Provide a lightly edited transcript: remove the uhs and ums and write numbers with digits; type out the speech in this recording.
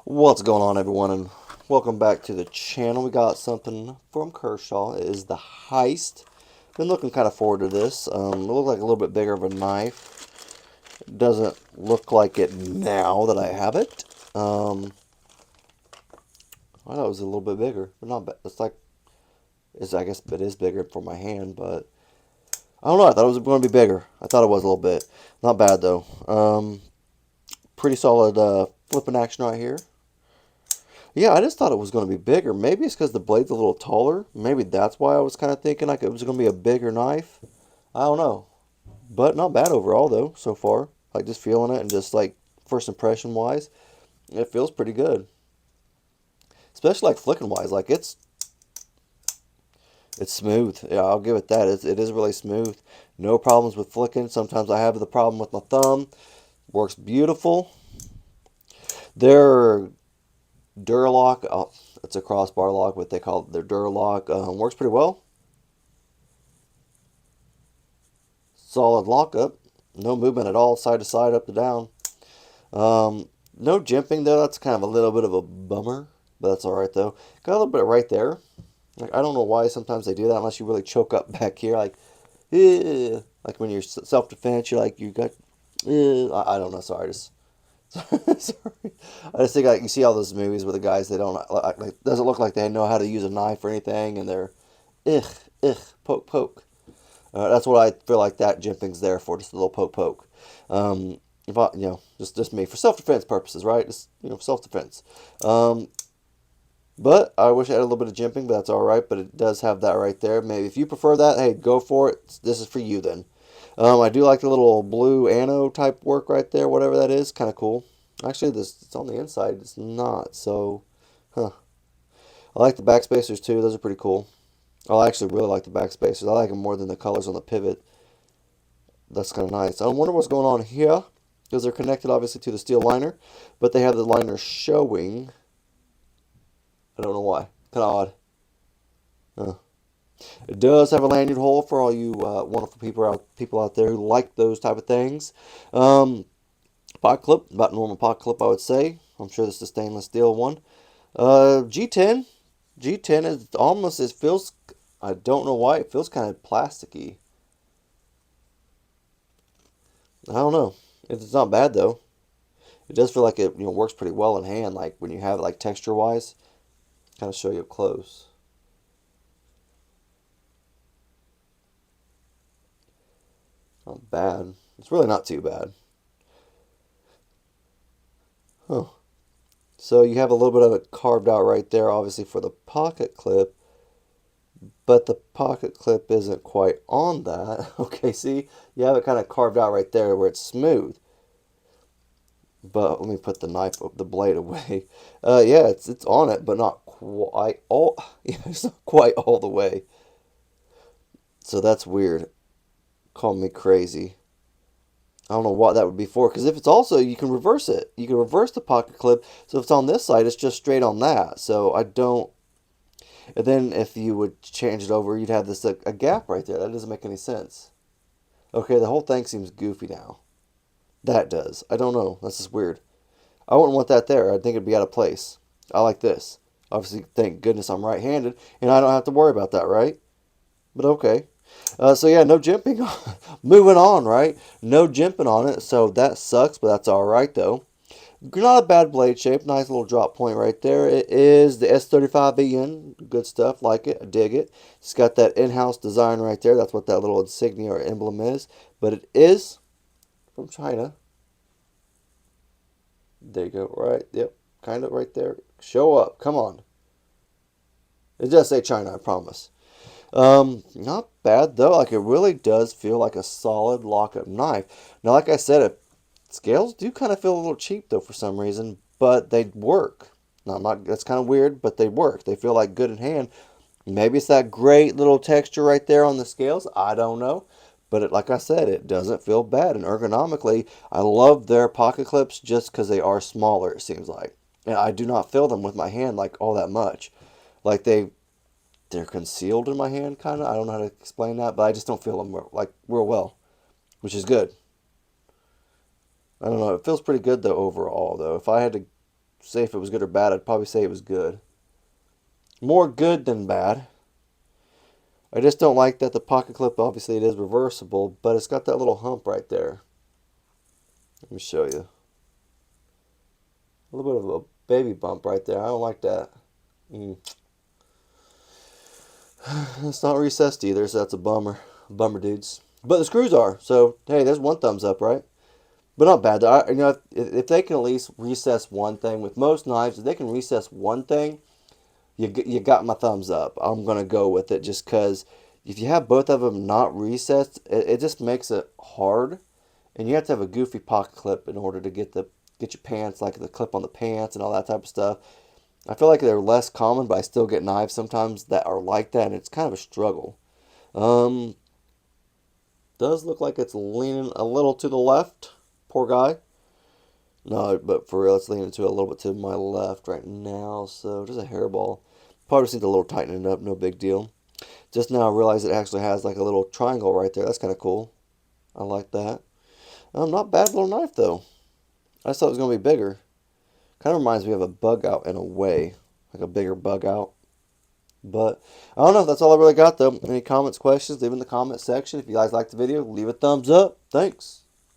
What's going on, everyone, and welcome back to the channel. We got something from Kershaw. It is the Heist. Been looking kind of forward to this. It looks like a little bit bigger of a knife. It doesn't look like it now that I have it. I thought it was a little bit bigger, but not bad. I guess it is bigger for my hand, but I don't know. I thought it was going to be bigger. I thought it was a little bit. Not bad though. Pretty solid flipping action right here. Yeah, I just thought it was going to be bigger. Maybe it's because the blade's a little taller. Maybe that's why I was kind of thinking like it was going to be a bigger knife. I don't know. But not bad overall, though, so far. Like, just feeling it and just, like, first impression wise, it feels pretty good. Especially, like, flicking wise. Like, it's smooth. Yeah, I'll give it that. It is really smooth. No problems with flicking. Sometimes I have the problem with my thumb. Works beautiful. Their Duralock, it's a crossbar lock, what they call it, their Duralock, works pretty well. Solid lockup. No movement at all, side to side, up to down. No jimping, though. That's kind of a little bit of a bummer, but that's all right, though. Got a little bit right there. Like, I don't know why sometimes they do that unless you really choke up back here. Like, like when you're self-defense, you're like, you got, I don't know, sorry. Sorry. I just think like you see all those movies where the guys they don't like doesn't look like they know how to use a knife or anything, and they're ugh poke poke. That's what I feel like that jimping's there for, just a little poke poke. If I just me for self defense purposes, right? Just self defense. But I wish I had a little bit of jimping, but that's all right. But it does have that right there. Maybe if you prefer that, hey, go for it. This is for you then. I do like the little blue ano type work right there, whatever that is. Kind of cool. Actually, this it's on the inside. It's not. So, huh. I like the backspacers too. Those are pretty cool. I actually really like the backspacers. I like them more than the colors on the pivot. That's kind of nice. I wonder what's going on here because they're connected obviously to the steel liner, but they have the liner showing. I don't know why. Kind of odd. Huh. It does have a lanyard hole for all you wonderful people out there who like those type of things. Pot clip, about normal pot clip, I would say. I'm sure this is a stainless steel one. G10. G10 is almost, it feels, I don't know why, it feels kind of plasticky. I don't know. It's not bad though. It does feel like it works pretty well in hand, like when you have it like texture wise. Kind of show you up close. Not bad. It's really not too bad. Huh. So you have a little bit of it carved out right there, obviously for the pocket clip, but the pocket clip isn't quite on that. Okay, see, you have it kind of carved out right there where it's smooth. But let me put the blade away. Yeah, it's on it, but not quite all. Yeah, it's not quite all the way. So that's weird. Call me crazy. I don't know what that would be for, because if it's also, you can reverse it. You can reverse the pocket clip, so if it's on this side, it's just straight on that. So I don't, and then if you would change it over, you'd have this a gap right there. That doesn't make any sense. Okay, the whole thing seems goofy now. That does. I don't know. That's just weird. I wouldn't want that there. I think it'd be out of place. I like this. Obviously, thank goodness I'm right-handed, and I don't have to worry about that, right? But okay. So yeah, no jimping. Moving on, right? No jimping on it, so that sucks, but that's all right though. Not a bad blade shape. Nice little drop point right there. It is the S35EN. Good stuff. Like it. I dig it. It's got that in-house design right there. That's what that little insignia or emblem is. But it is from China. There you go. Right. Yep. Kind of right there. Show up. Come on. It does say China, I promise. Not bad though. Like it really does feel like a solid lockup knife. Now, like I said, scales do kind of feel a little cheap though for some reason, but they work. Now, I'm not. That's kind of weird, but they work. They feel like good in hand. Maybe it's that great little texture right there on the scales. I don't know. But like I said, it doesn't feel bad. And ergonomically, I love their pocket clips just because they are smaller, it seems like. And I do not feel them with my hand like all that much. Like they're concealed in my hand, kind of. I don't know how to explain that, but I just don't feel them like real well, which is good. I don't know. It feels pretty good though overall though. If I had to say if it was good or bad, I'd probably say it was good. More good than bad. I just don't like that the pocket clip, obviously it is reversible, but it's got that little hump right there. Let me show you. A little bit of a baby bump right there. I don't like that. It's not recessed either, so that's a bummer. Bummer, dudes. But the screws are, so hey, there's one thumbs up, right? But not bad. If they can at least recess one thing, with most knives, if they can recess one thing, you got my thumbs up. I'm gonna go with it just because if you have both of them not recessed, it just makes it hard, and you have to have a goofy pocket clip in order to get your pants, like the clip on the pants and all that type of stuff. I feel like they're less common, but I still get knives sometimes that are like that, and it's kind of a struggle. Um, does look like it's leaning a little to the left. Poor guy. No, but for real, it's leaning to a little bit to my left right now, so just a hairball. Probably just need a little tightening up, no big deal. Just now I realized it actually has like a little triangle right there. That's kind of cool. I like that. Not bad little knife though. I just thought it was going to be bigger. Kind of reminds me of a bug out in a way, like a bigger bug out. But I don't know. That's all I really got though. Any comments, questions? Leave in the comment section. If you guys liked the video, leave a thumbs up. Thanks.